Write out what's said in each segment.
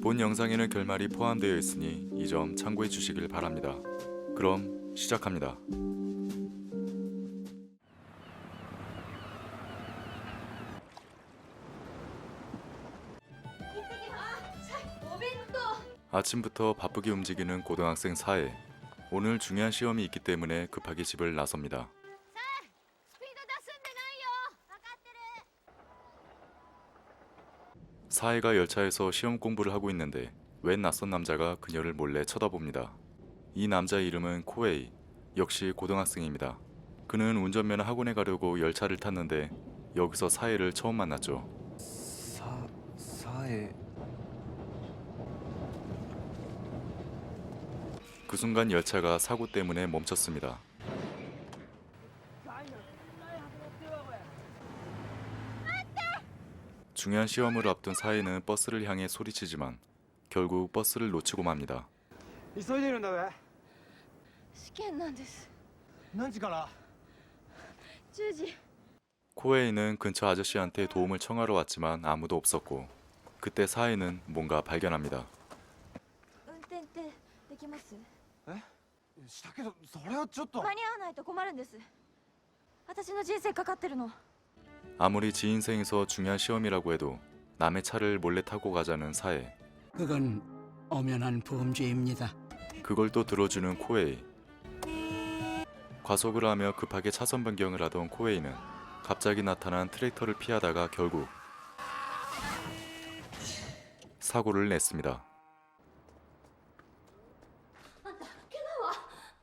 본 영상에는 결말이 포함되어 있으니 이 점 참고해 주시길 바랍니다. 그럼 시작합니다. 아침부터 바쁘게 움직이는 고등학생 사회. 오늘 중요한 시험이 있기 때문에 급하게 집을 나섭니다. 사회가 열차에서 시험 공부를 하고 있는데 웬 낯선 남자가 그녀를 몰래 쳐다봅니다. 이 남자의 이름은 코에이, 역시 고등학생입니다. 그는 운전면허 학원에 가려고 열차를 탔는데 여기서 사회를 처음 만났죠. 사에 그 순간 열차가 사고 때문에 멈췄습니다. 중요한 시험을 앞둔 사회는 버스를 향해 소리치지만 결국 버스를 놓치고 맙니다. 急いでるんだべ。試験なんです。何時から？ 10時。 코에이는 근처 아저씨한테 도움을 청하러 왔지만 아무도 없었고 그때 사회는 뭔가 발견합니다. 運転ってできます？したけどそれはちょっと。間に合わないと困るんです。私の人生かかってるの。 아무리 지 인생에서 중요한 시험이라고 해도 남의 차를 몰래 타고 가자는 사회. 그건 엄연한 범죄입니다. 그걸 또 들어주는 코에이. 과속을 하며 급하게 차선 변경을 하던 코에이는 갑자기 나타난 트랙터를 피하다가 결국 사고를 냈습니다.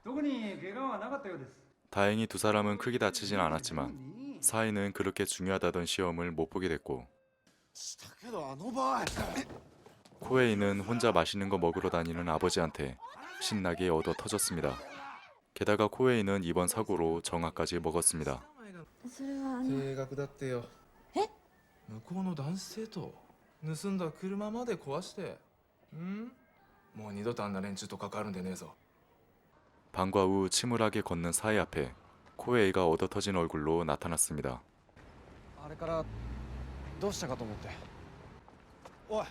特に怪我はなかったようです。 다행히 두 사람은 크게 다치진 않았지만 사이는 그렇게 중요하다던 시험을 못 보게 됐고 したけどあの場合。 코에이는 혼자 맛있는 거 먹으러 다니는 아버지한테 신나게 얻어 터졌습니다. 게다가 코에이는 이번 사고로 정화까지 먹었습니다. それは定額だってよ。え？向こうの男子生徒盗んだ車まで壊してもう二度とあんな連中と関わるんでねえぞ。 방과 후 침울하게 걷는 사이 앞에 코에이가 얻어 터진 얼굴로 나타났습니다. あれからどうしたかと思って。おい、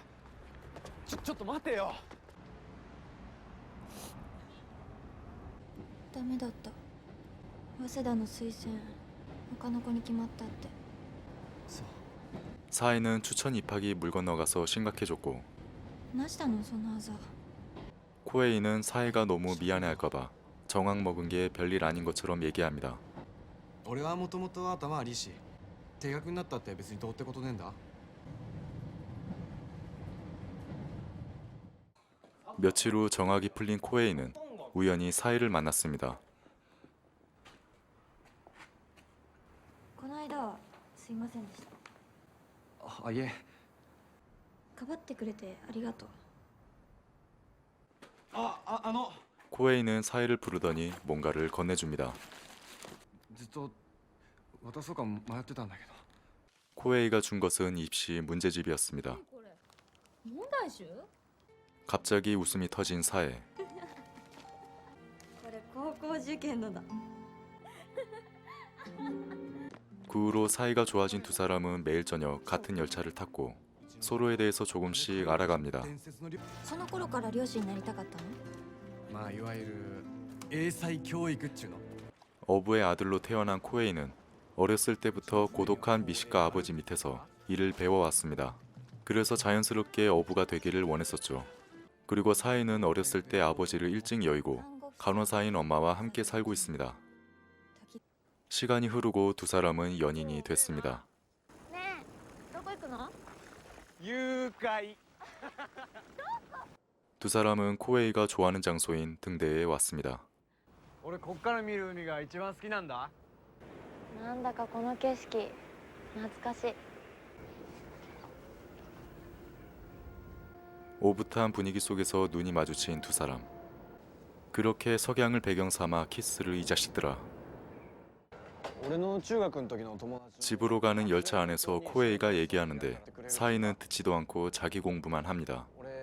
ちょっと待てよ。ダメだった。早稲田の推薦他の子に決まったって。そう。 사이는 추천 입학이 물 건너가서 심각해졌고 何したのそのあざ。 코에이는 사이가 너무 미안해할까봐 정황 먹은 게 별일 아닌 것처럼 얘기합니다. 俺はもともと頭悪いし、定額になったって別にどうってことねえんだ。 며칠 후 정학이 풀린 코에이는 우연히 사이를 만났습니다. この間はすいませんでした。あ、いえ。かばってくれてありがとう。あの。 코에이는 사이를 부르더니 뭔가를 건네줍니다. ずっと渡そうか迷ってたんだけど。 코에이가 준 것은 입시 문제집이었습니다. 問題集？ 갑자기 웃음이 터진 사회. これ高校受験のだ。 그 후로 사이가 좋아진 두 사람은 매일 저녁 같은 열차를 탔고 서로에 대해서 조금씩 알아갑니다. 伝説のりょその頃から漁師になりたかったの？まあいわゆる英才教育っちゅうの。 어부의 아들로 태어난 코에이는 어렸을 때부터 고독한 미식가 아버지 밑에서 일을 배워왔습니다. 그래서 자연스럽게 어부가 되기를 원했었죠. 그리고 사이는 어렸을 때 아버지를 일찍 여의고 간호사인 엄마와 함께 살고 있습니다. 시간이 흐르고 두 사람은 연인이 됐습니다. ねえ、どこ行くの？誘拐。 두 사람은 코에이가 좋아하는 장소인 등대에 왔습니다. 俺こっから見る海が一番好きなんだ。なんだかこの景色懐かしい。 오붓한 분위기 속에서 눈이 마주친 두 사람. 그렇게 석양을 배경 삼아 키스를 이 자식들아. 俺の中学の時の友達。 집으로 가는 열차 안에서 코에이가 얘기하는데 사이는 듣지도 않고 자기 공부만 합니다. 俺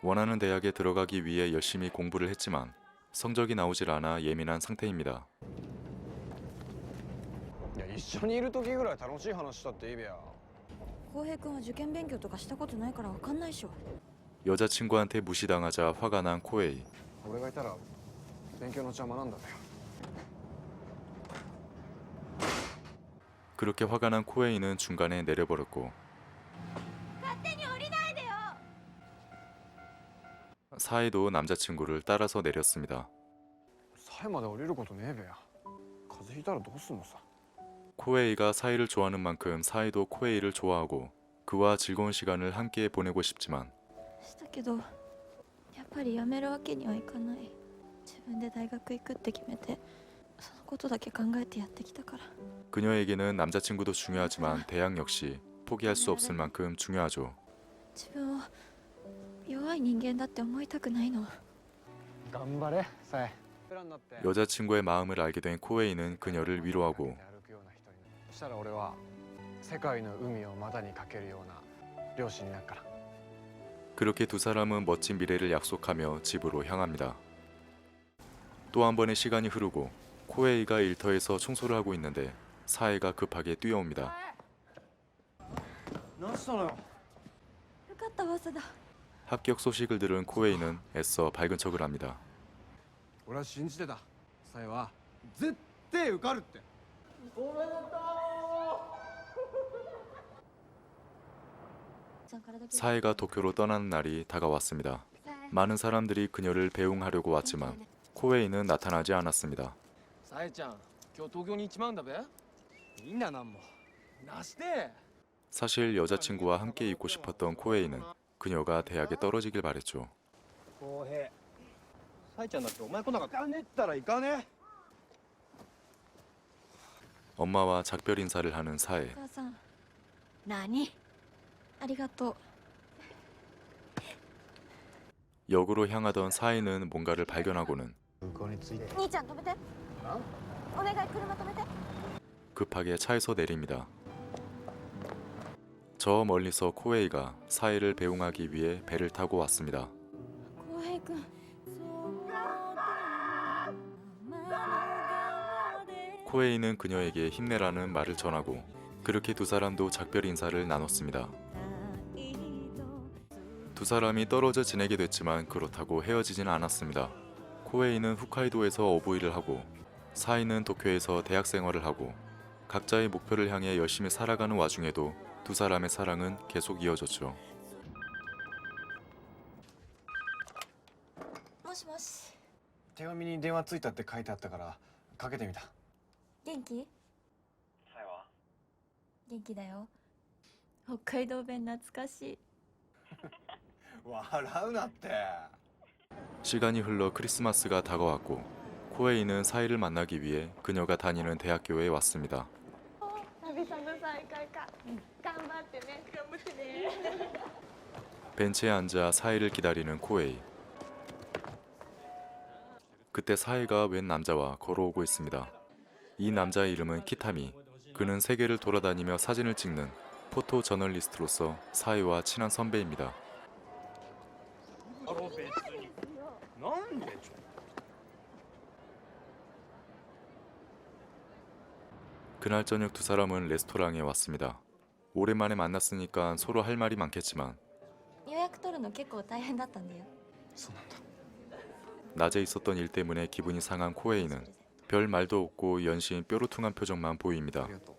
원하는 대학에 들어가기 위해 열심히 공부를 했지만 성적이 나오질 않아 예민한 상태입니다. いや一緒にいる時ぐらい楽しい話したっていいべや。浩平君は受験勉強とかしたことないからわかんないでしょ。 여자친구한테 무시당하자 화가 난 코에이. 俺がいたら勉強の邪魔なんだよ。 그렇게 화가 난 코에이는 중간에 내려버렸고 사이도 남자친구를 따라서 내렸습니다. サイまで降りることねえべや。風邪ひいたらどうすんのさ。 코에이가 사이를 좋아하는 만큼 사이도 코에이를 좋아하고 그와 즐거운 시간을 함께 보내고 싶지만 したけどやっぱりやめるわけにはいかない。自分で大学行くって決めてそのことだけ考えてやってきたから。 그녀에게는 남자친구도 중요하지만 대학 역시 포기할 수 없을 만큼 중요하죠. 自分を弱い人間だって思いたくないの。頑張れサイ。 여자친구의 마음을 알게 된 코에이는 그녀를 위로하고 そしたら俺は世界の海を股にかけるような漁師になるから。 그렇게 두 사람은 멋진 미래를 약속하며 집으로 향합니다. 또 한 번의 시간이 흐르고 코에이가 일터에서 청소를 하고 있는데 사이가 급하게 뛰어옵니다. 何したのよ。よかった早稲田。 합격 소식을 들은 코에이는 애써 밝은 척을 합니다. 俺は信じてた。サイは絶対受かるって。 사이가 도쿄로 떠나는 날이 다가왔습니다. 많은 사람들이 그녀를 배웅하려고 왔지만 코에이는 나타나지 않았습니다. さえちゃん、今日東京に行っちまうんだべ。いいんだなんも。なして。 사실 여자친구와 함께 있고 싶었던 코에이는 그녀가 대학에 떨어지길 바랬죠. 浩平。さえちゃんだってお前来なかった。行かねったら行かね。 엄마와 작별 인사를 하는 사에. お母さん。何？ありがとう。 역으로 향하던 사에는 뭔가를 발견하고는 兄ちゃん止めて。お願い車止めて。 급하게 차에서 내립니다. 저 멀리서 코에이가 사에를 배웅하기 위해 배를 타고 왔습니다. 浩平君。 코에이는 그녀에게 힘내라는 말을 전하고 그렇게 두 사람도 작별 인사를 나눴습니다. 두 사람이 떨어져 지내게 됐지만 그렇다고 헤어지진 않았습니다. 코에이는 홋카이도에서 어부일을 하고 사이는 도쿄에서 대학 생활을 하고 각자의 목표를 향해 열심히 살아가는 와중에도 두 사람의 사랑은 계속 이어졌죠. もしもし。手紙に電話ついたって書いてあったからかけてみた。元気？サイは？元気だよ。北海道弁懐かしい。笑うなって。 시간이 흘러 크리스마스가 다가왔고 코에이는 사이를 만나기 위해 그녀가 다니는 대학교에 왔습니다. 久々の再会か。頑張ってね。頑張ってね。 벤치에 앉아 사이를 기다리는 코에이. 그때 사이가 웬 남자와 걸어오고 있습니다. 이 남자의 이름은 키타미. 그는 세계를 돌아다니며 사진을 찍는 포토 저널리스트로서 사이와 친한 선배입니다. 그날 저녁 두 사람은 레스토랑에 왔습니다. 오랜만에 만났으니까 서로 할 말이 많겠지만 予約取るの結構大変だったんだよ。そうなんだ。 낮에 있었던 일 때문에 기분이 상한 코에이는 별 말도 없고 연신 뾰루퉁한 표정만 보입니다. ありがとう。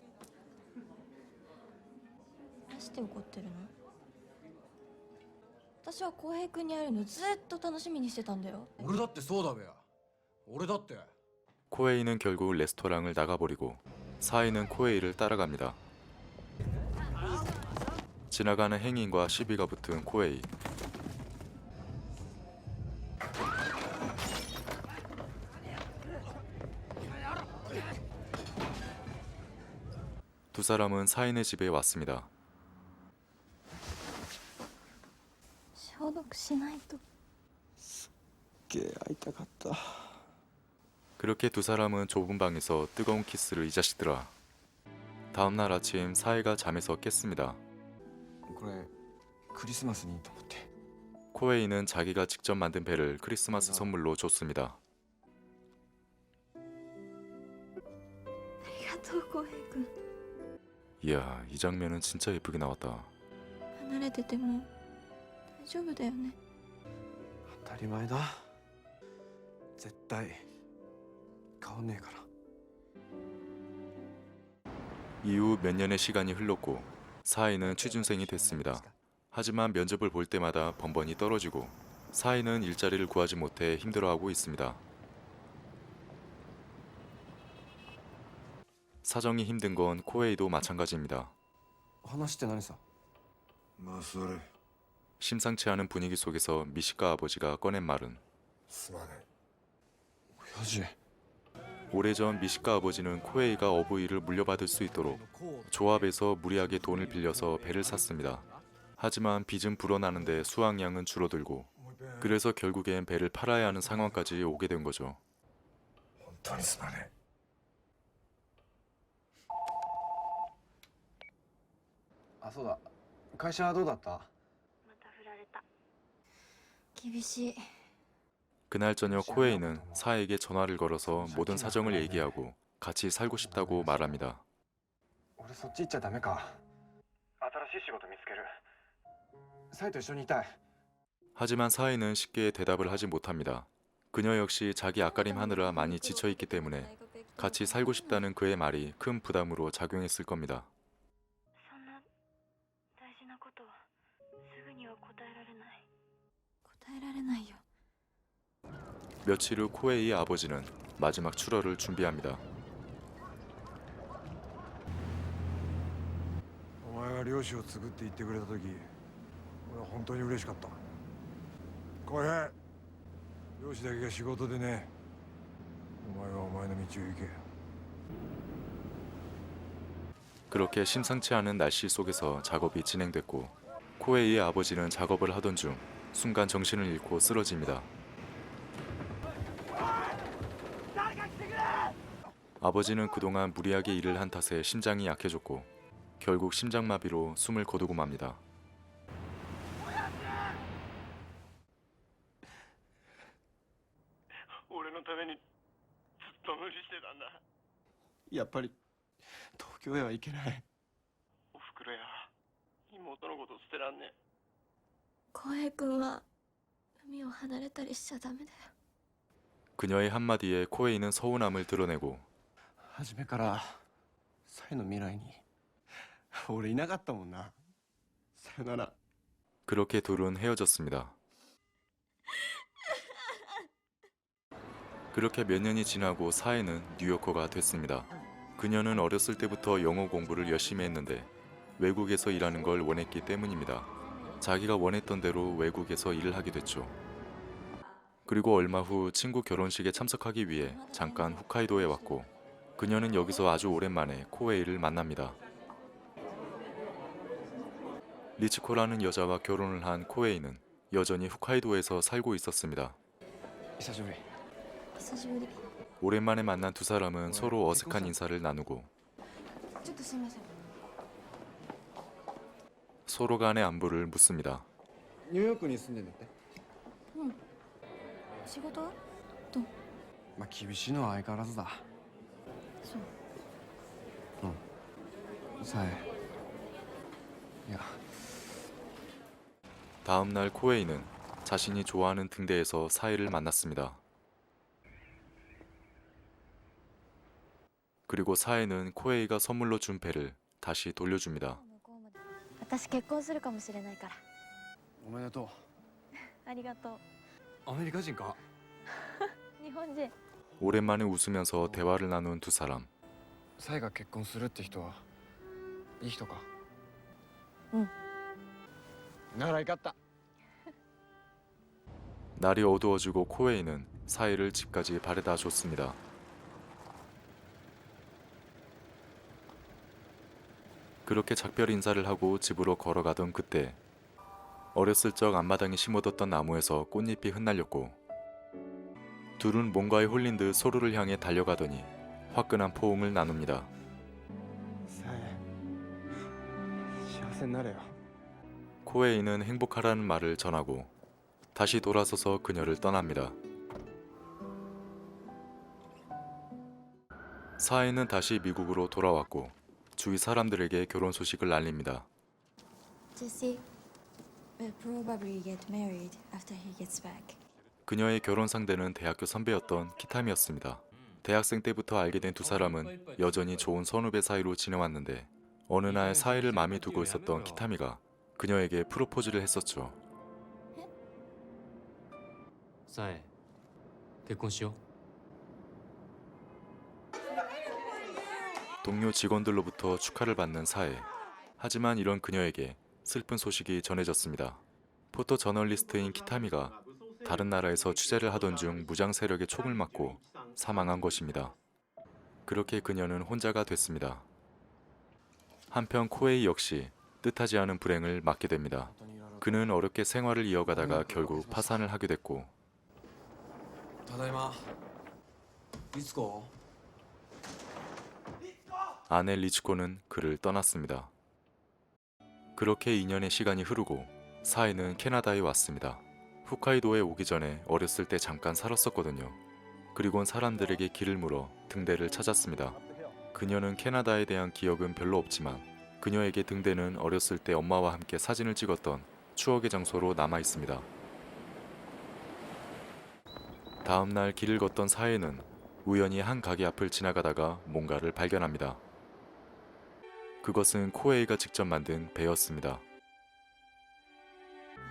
どうして怒ってるの？私は浩平君に会えるのずっと楽しみにしてたんだよ。俺だってそうだべや。俺だって。 코에이는 결국 레스토랑을 나가버리고 사이는 코에이를 따라갑니다. 지나가는 행인과 시비가 붙은 코에이. 두 사람은 사인의 집에 왔습니다. 消毒しないと。会いたかった。 그렇게 두 사람은 좁은 방에서 뜨거운 키스를 이 자식들아. 다음날 아침 사이가 잠에서 깼습니다. これクリスマスにと思って。 코에이는 자기가 직접 만든 배를 크리스마스 선물로 줬습니다. ありがとう浩平君。 이야, 이 장면은 진짜 예쁘게 나왔다. 離れてても大丈夫だよね。当たり前だ。絶対変わんねえから。 이후 몇 년의 시간이 흘렀고 사이는 취준생이 됐습니다. 하지만 면접을 볼 때마다 번번이 떨어지고 사이는 일자리를 구하지 못해 힘들어하고 있습니다. 사정이 힘든 건 코에이도 마찬가지입니다. 話って何さ。まあそれ 심상치 않은 분위기 속에서 미시카 아버지가 꺼낸 말은 すまね親父。 오래전 미시카 아버지는 코에이가 어부일을 물려받을 수 있도록 조합에서 무리하게 돈을 빌려서 배를 샀습니다. 하지만 빚은 불어나는데 수확량은 줄어들고 그래서 결국엔 배를 팔아야 하는 상황까지 오게 된 거죠. 本当にすまねあ、そうだ。会社はどうだった。また振られた。厳しい。 그날 저녁 코에이는 사에게 전화를 걸어서 모든 사정을 얘기하고 같이 살고 싶다고 말합니다. 俺そっち行っちゃダメか。新しい仕事見つける。サイと一緒にいたい。 하지만 사에는 쉽게 대답을 하지 못합니다. 그녀 역시 자기 앞가림 하느라 많이 지쳐있기 때문에 같이 살고 싶다는 그의 말이 큰 부담으로 작용했을 겁니다. そんな大事なことすぐには答えられない。答えられないよ。 며칠 후 코에이의 아버지는 마지막 출어를 준비합니다. お前が漁師を継ぐって言ってくれた時俺は本当に嬉しかった浩平漁師だけが仕事でねお前はお前の道を行け 그렇게 심상치 않은 날씨 속에서 작업이 진행됐고 코에이의 아버지는 작업을 하던 중 순간 정신을 잃고 쓰러집니다. 아버지는 그동안 무리하게 일을 한 탓에 심장이 약해졌고 결국 심장마비로 숨을 거두고 맙니다. 俺のためにずっと無理してたんだ。やっぱり東京へは行けない。おふくろや妹のこと捨てらんねえ。浩平君は海を離れたりしちゃダメだよ。 그녀의 한마디에 코에이는 서운함을 드러내고 初めからサイの未来に俺いなかったもんな。さよなら。 그렇게 둘은 헤어졌습니다. 그렇게 몇 년이 지나고 사에는 뉴요커가 됐습니다. 그녀는 어렸을 때부터 영어 공부를 열심히 했는데 외국에서 일하는 걸 원했기 때문입니다. 자기가 원했던 대로 외국에서 일을 하게 됐죠. 그리고 얼마 후 친구 결혼식에 참석하기 위해 잠깐 홋카이도에 왔고 그녀는 여기서 아주 오랜만에 코에이를 만납니다. 리치코라는 여자와 결혼을 한 코에이는 여전히 홋카이도에서 살고 있었습니다. 久しぶり。久しぶり。 오랜만에 만난 두 사람은 서로 어색한 인사를 나누고 ちょっとすいません。 서로 간의 안부를 묻습니다. ニューヨークに住んでんだって。仕事は？まあ厳しいのは相変わらずだ。そう。さえ。いや。 다음 날 코에이는 자신이 좋아하는 등대에서 사이를 만났습니다. 그리고 사에는 코에이가 선물로 준 배를 다시 돌려줍니다. 私結婚するかもしれないから。おめでとありがとう。う。アメリカ人か。日本人。 오랜만에 웃으면서 대화를 나눈 두 사람. サイが結婚するって人はいい人か。うんならよかった。 날이 어두워지고 코에이는 사이를 집까지 바래다 줬습니다. 그렇게 작별 인사를 하고 집으로 걸어가던 그때 어렸을 적 앞마당에 심어뒀던 나무에서 꽃잎이 흩날렸고 둘은 뭔가에 홀린 듯 서로를 향해 달려가더니 화끈한 포옹을 나눕니다. さえ。幸せになれよ。 코에이는 행복하라는 말을 전하고 다시 돌아서서 그녀를 떠납니다. 사에는 다시 미국으로 돌아왔고 주위 사람들에게 결혼 소식을 알립니다. Jesse will probably get married after he gets back. 그녀의 결혼 상대는 대학교 선배였던 키타미였습니다. 대학생 때부터 알게 된 두 사람은 여전히 좋은 선후배 사이로 지내왔는데 어느 날 사이를 마음에 두고 있었던 키타미가 그녀에게 프로포즈를 했었죠. さえ結婚しよう 동료 직원들로부터 축하를 받는 사에. 하지만 이런 그녀에게 슬픈 소식이 전해졌습니다. 포토 저널리스트인 키타미가 다른 나라에서 취재를 하던 중 무장 세력의 총을 맞고 사망한 것입니다. 그렇게 그녀는 혼자가 됐습니다. 한편 코에이 역시 뜻하지 않은 불행을 맞게 됩니다. 그는 어렵게 생활을 이어가다가 결국 파산을 하게 됐고 ただいまいつこ 아내 리츠코는 그를 떠났습니다. 그렇게 2년의 시간이 흐르고 사에는 캐나다에 왔습니다. 홋카이도에 오기 전에 어렸을 때 잠깐 살았었거든요. 그리곤 사람들에게 길을 물어 등대를 찾았습니다. 그녀는 캐나다에 대한 기억은 별로 없지만 그녀에게 등대는 어렸을 때 엄마와 함께 사진을 찍었던 추억의 장소로 남아 있습니다. 다음 날 길을 걷던 사에는 우연히 한 가게 앞을 지나가다가 뭔가를 발견합니다. 그것은 코에이가 직접 만든 배였습니다.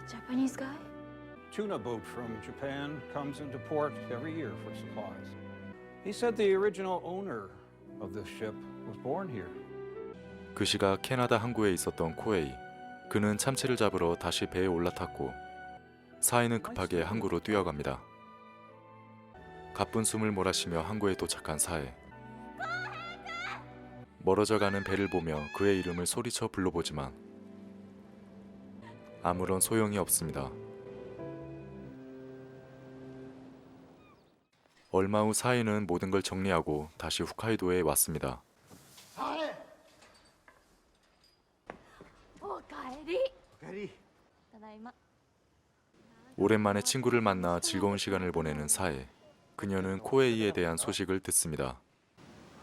Japanese guy? Tuna boat from Japan comes into port every year for supplies. He said the original owner of this ship was born here. 그 시각 캐나다 항구에 있었던 코에이. 그는 참치를 잡으러 다시 배에 올라탔고 사에는 급하게 항구로 뛰어갑니다. 가쁜 숨을 몰아쉬며 항구에 도착한 사에. 멀어져가는 배를 보며 그의 이름을 소리쳐 불러보지만 아무런 소용이 없습니다. 얼마 후 사에는 모든 걸 정리하고 다시 홋카이도에 왔습니다. おかえり。ただいま。 오랜만에 친구를 만나 즐거운 시간을 보내는 사에. 그녀는 코에이에 대한 소식을 듣습니다.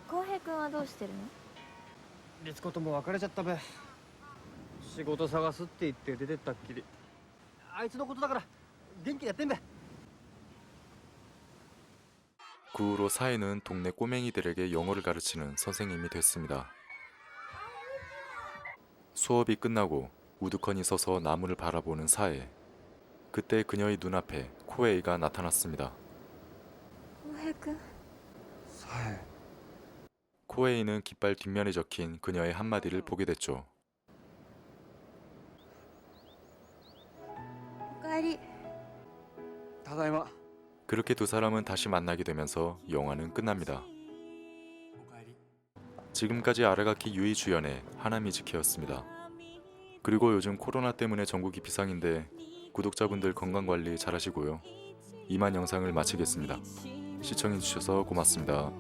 浩平君はどうしてるの？律子とも別れちゃったべ仕事探すって言って出てったっきりあいつのことだから元気にやってんべ 그 후로 사에는 동네 꼬맹이들에게 영어를 가르치는 선생님이 됐습니다. 수업이 끝나고 우두커니 서서 나무를 바라보는 사에. 그때 그녀의 눈앞에 코에이가 나타났습니다. 浩平君。さえ 코에이는 깃발 뒷면에 적힌 그녀의 한마디를 보게 됐죠. おかえり。ただいま 그렇게 두 사람은 다시 만나게 되면서 영화는 끝납니다. 지금까지 아라가키 유이 주연의 하나미즈키였습니다. 그리고 요즘 코로나 때문에 전국이 비상인데 구독자분들 건강관리 잘하시고요. 이만 영상을 마치겠습니다. 시청해주셔서 고맙습니다.